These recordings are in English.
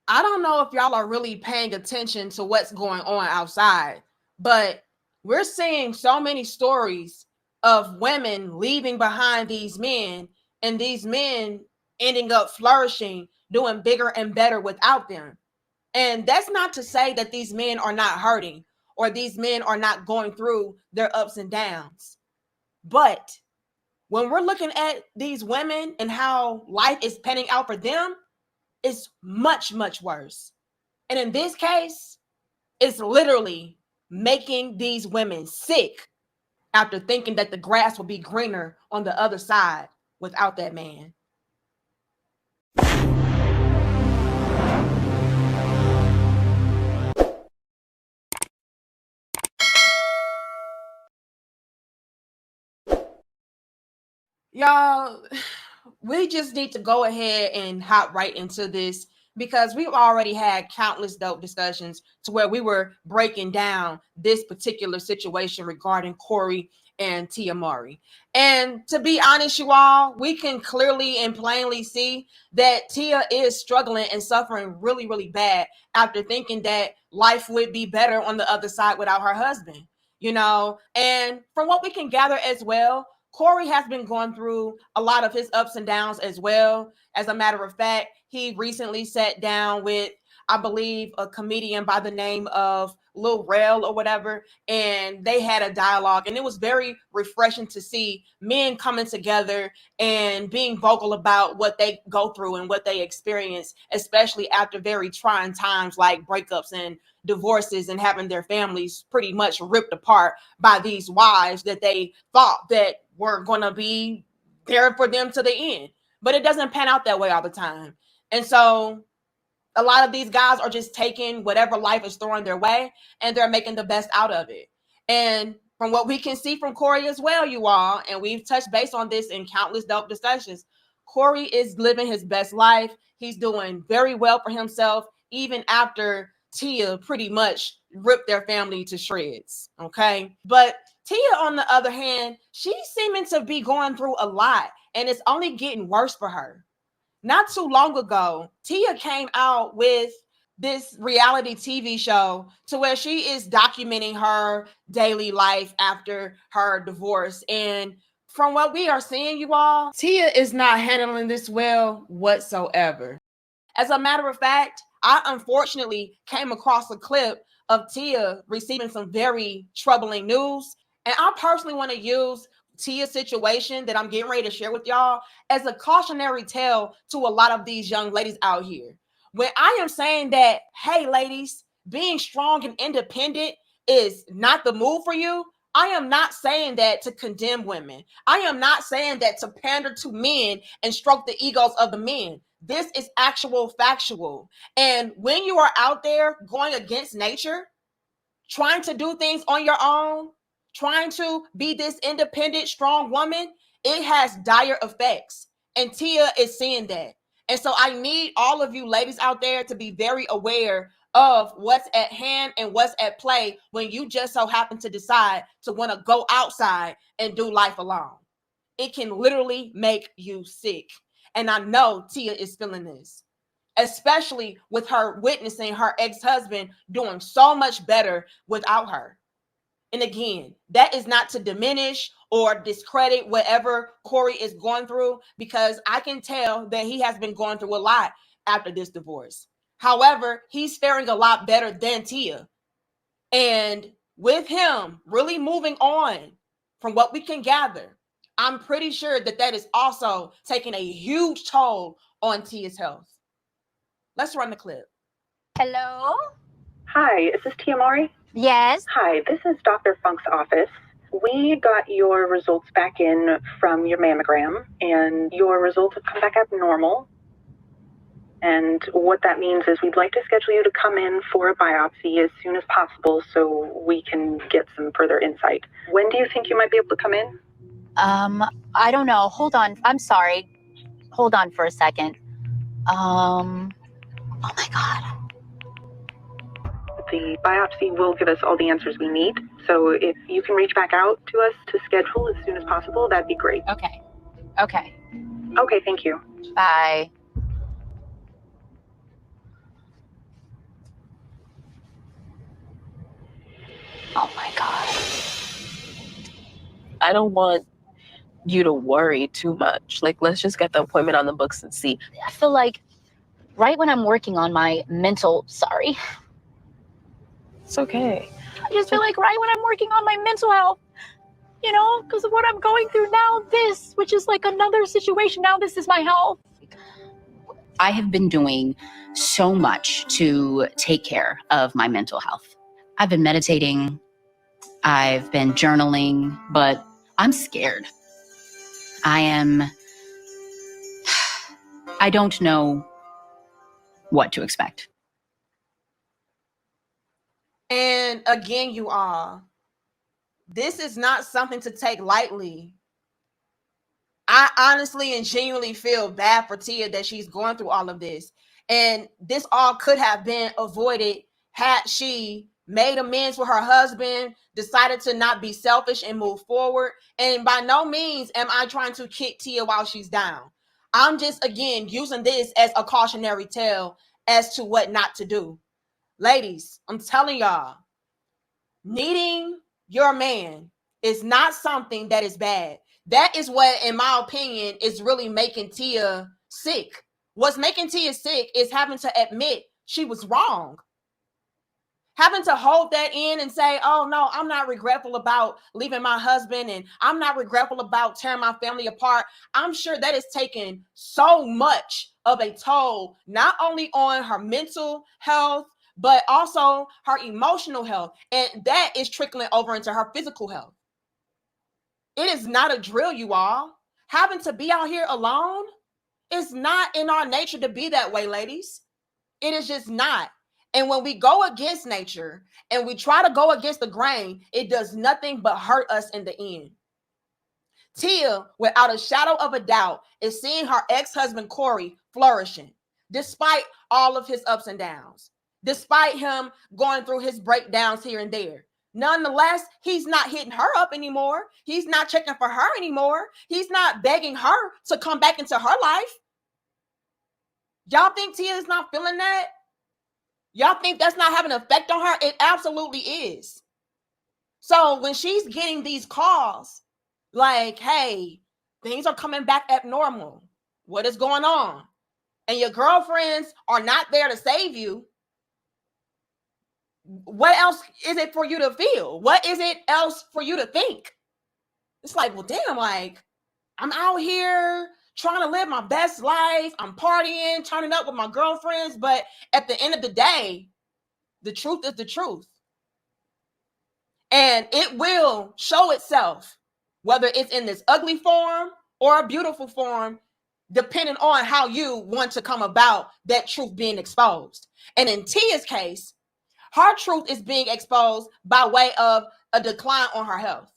I don't know if y'all are really paying attention to what's going on outside, but we're seeing so many stories of women leaving behind these men and these men ending up flourishing, doing bigger and better without them. And that's not to say that these men are not hurting or these men are not going through their ups and downs. But when we're looking at these women and how life is panning out for them, it's much, much worse. And in this case, it's literally making these women sick after thinking that the grass will be greener on the other side without that man. Y'all, we just need to go ahead and hop right into this because we've already had countless dope discussions to where we were breaking down this particular situation regarding Corey and Tia Murray. And to be honest, you all, we can clearly and plainly see that Tia is struggling and suffering really, really bad after thinking that life would be better on the other side without her husband, you know. And from what we can gather as well, Corey has been going through a lot of his ups and downs as well. As a matter of fact, he recently sat down with, I believe, a comedian by the name of Lil Rel or whatever, and they had a dialogue. And it was very refreshing to see men coming together and being vocal about what they go through and what they experience, especially after very trying times like breakups and divorces and having their families pretty much ripped apart by these wives that they thought that were going to be there for them to the end. But it doesn't pan out that way all the time. And so a lot of these guys are just taking whatever life is throwing their way and they're making the best out of it. And from what we can see from Corey as well, you all, and we've touched base on this in countless dope discussions, Corey is living his best life. He's doing very well for himself, even after Tia pretty much ripped their family to shreds. Okay. But Tia, on the other hand, she's seeming to be going through a lot and it's only getting worse for her. Not too long ago, Tia came out with this reality TV show to where she is documenting her daily life after her divorce. And from what we are seeing, you all, Tia is not handling this well whatsoever. As a matter of fact, I unfortunately came across a clip of Tia receiving some very troubling news. And I personally want to use Tia's situation that I'm getting ready to share with y'all as a cautionary tale to a lot of these young ladies out here. When I am saying that, hey, ladies, being strong and independent is not the move for you, I am not saying that to condemn women. I am not saying that to pander to men and stroke the egos of the men. This is actual factual. And when you are out there going against nature, trying to do things on your own, trying to be this independent, strong woman, it has dire effects. And Tia is seeing that. And so I need all of you ladies out there to be very aware of what's at hand and what's at play when you just so happen to decide to want to go outside and do life alone. It can literally make you sick. And I know Tia is feeling this, especially with her witnessing her ex-husband doing so much better without her. And again, that is not to diminish or discredit whatever Corey is going through, because I can tell that he has been going through a lot after this divorce. However, he's faring a lot better than Tia. And with him really moving on, from what we can gather, I'm pretty sure that that is also taking a huge toll on Tia's health. Let's run the clip. Hello? Hi, is this Tia Mori? Yes. Hi, this is Dr. Funk's office. We got your results back in from your mammogram, and your results have come back abnormal. And what that means is we'd like to schedule you to come in for a biopsy as soon as possible so we can get some further insight. When do you think you might be able to come in? I don't know. Hold on. I'm sorry. Hold on for a second. Oh my God. The biopsy will give us all the answers we need. So if you can reach back out to us to schedule as soon as possible, that'd be great. Okay. Okay, thank you. Bye. Oh my God. I don't want you to worry too much. Like, let's just get the appointment on the books and see. I feel like right when I'm working on my sorry. It's okay. I just feel like right when I'm working on my mental health, you know, because of what I'm going through now, which is like another situation. Now this is my health. I have been doing so much to take care of my mental health. I've been meditating, I've been journaling, but I'm scared. I don't know what to expect. And again, you all, this is not something to take lightly. I honestly and genuinely feel bad for Tia that she's going through all of this. And this all could have been avoided had she made amends with her husband, decided to not be selfish and move forward. And by no means am I trying to kick Tia while she's down. I'm just, again, using this as a cautionary tale as to what not to do. Ladies, I'm telling y'all, needing your man is not something that is bad. That is what, in my opinion, is really making Tia sick. What's making Tia sick is having to admit she was wrong. Having to hold that in and say, oh no, I'm not regretful about leaving my husband and I'm not regretful about tearing my family apart. I'm sure that is taking so much of a toll, not only on her mental health, but also her emotional health. And that is trickling over into her physical health. It is not a drill, you all. Having to be out here alone is not in our nature to be that way, ladies. It is just not. And when we go against nature and we try to go against the grain, it does nothing but hurt us in the end. Tia, without a shadow of a doubt, is seeing her ex-husband Corey flourishing, despite all of his ups and downs, despite him going through his breakdowns here and there. Nonetheless, he's not hitting her up anymore. He's not checking for her anymore. He's not begging her to come back into her life. Y'all think Tia is not feeling that? Y'all think that's not having an effect on her? It absolutely is. So when she's getting these calls like, hey, things are coming back abnormal, what is going on? And your girlfriends are not there to save you, what else is it for you to feel? What is it else for you to think? It's like, well, damn, like, I'm out here trying to live my best life. I'm partying, turning up with my girlfriends. But at the end of the day, the truth is the truth. And it will show itself, whether it's in this ugly form or a beautiful form, depending on how you want to come about that truth being exposed. And in Tia's case, her truth is being exposed by way of a decline on her health.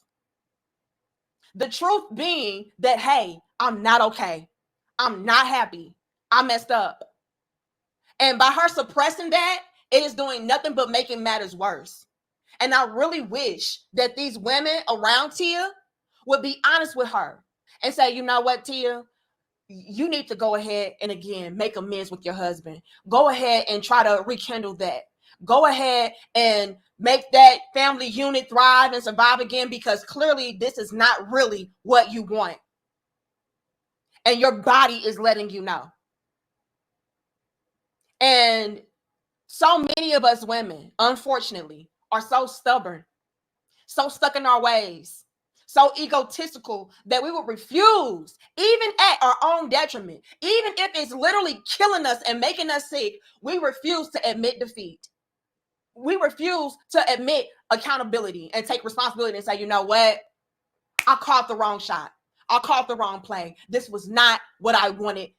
The truth being that, hey, I'm not okay. I'm not happy. I messed up. And by her suppressing that, it is doing nothing but making matters worse. And I really wish that these women around Tia would be honest with her and say, you know what, Tia, you need to go ahead and again make amends with your husband. Go ahead and try to rekindle that. Go ahead and make that family unit thrive and survive again, because clearly this is not really what you want. And your body is letting you know. And so many of us women, unfortunately, are so stubborn, so stuck in our ways, so egotistical that we will refuse, even at our own detriment, even if it's literally killing us and making us sick, we refuse to admit defeat. We refuse to admit accountability and take responsibility and say, you know what? I called the wrong shot. I called the wrong play. This was not what I wanted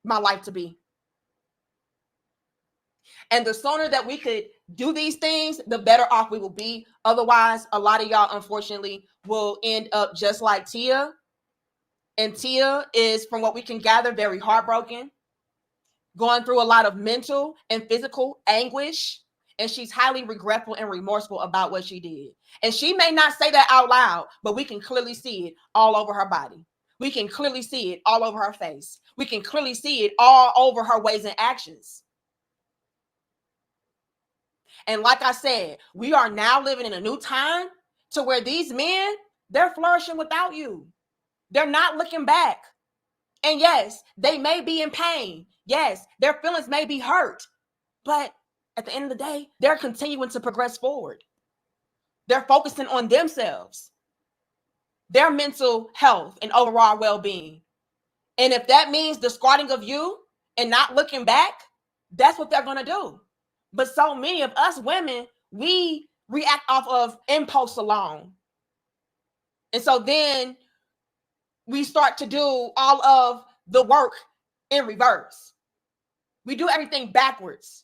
my life to be. And the sooner that we could do these things, the better off we will be. Otherwise, a lot of y'all, unfortunately, will end up just like Tia. And Tia is, from what we can gather, very heartbroken, going through a lot of mental and physical anguish. And she's highly regretful and remorseful about what she did. And she may not say that out loud, but we can clearly see it all over her body. We can clearly see it all over her face. We can clearly see it all over her ways and actions. And like I said, we are now living in a new time to where these men, they're flourishing without you. They're not looking back. And yes, they may be in pain. Yes, their feelings may be hurt. But at the end of the day, they're continuing to progress forward. They're focusing on themselves, their mental health, and overall well-being. And if that means discarding of you and not looking back, that's what they're going to do. But so many of us women, we react off of impulse alone. And so then we start to do all of the work in reverse. We do everything backwards.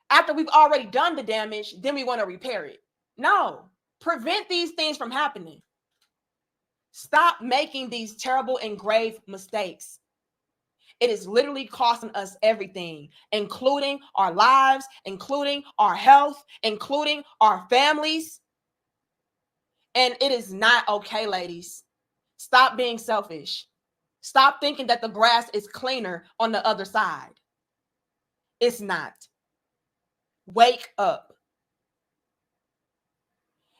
After we've already done the damage, then we want to repair it. No, prevent these things from happening. Stop making these terrible and grave mistakes. It is literally costing us everything, including our lives, including our health, including our families. And it is not okay, ladies. Stop being selfish. Stop thinking that the grass is cleaner on the other side. It's not. Wake up.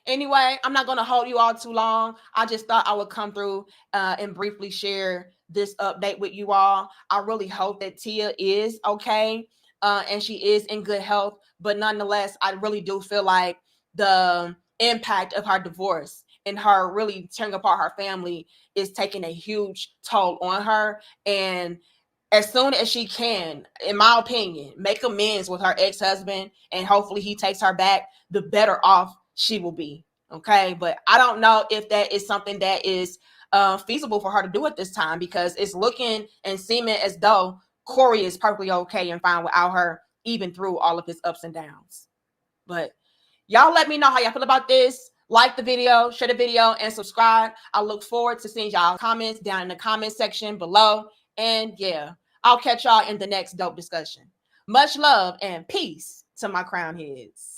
Anyway, I'm not going to hold you all too long. I just thought I would come through and briefly share this update with you all. I really hope that Tia is okay and she is in good health. But nonetheless, I really do feel like the impact of her divorce and her really tearing apart her family is taking a huge toll on her. And as soon as she can, in my opinion, make amends with her ex-husband and hopefully he takes her back, the better off she will be. Okay. But I don't know if that is something that is feasible for her to do at this time, because it's looking and seeming as though Corey is perfectly okay and fine without her, even through all of his ups and downs. But y'all let me know how y'all feel about this. Like the video, share the video, and subscribe. I look forward to seeing y'all comments down in the comment section below. And yeah, I'll catch y'all in the next dope discussion. Much love and peace to my crown heads.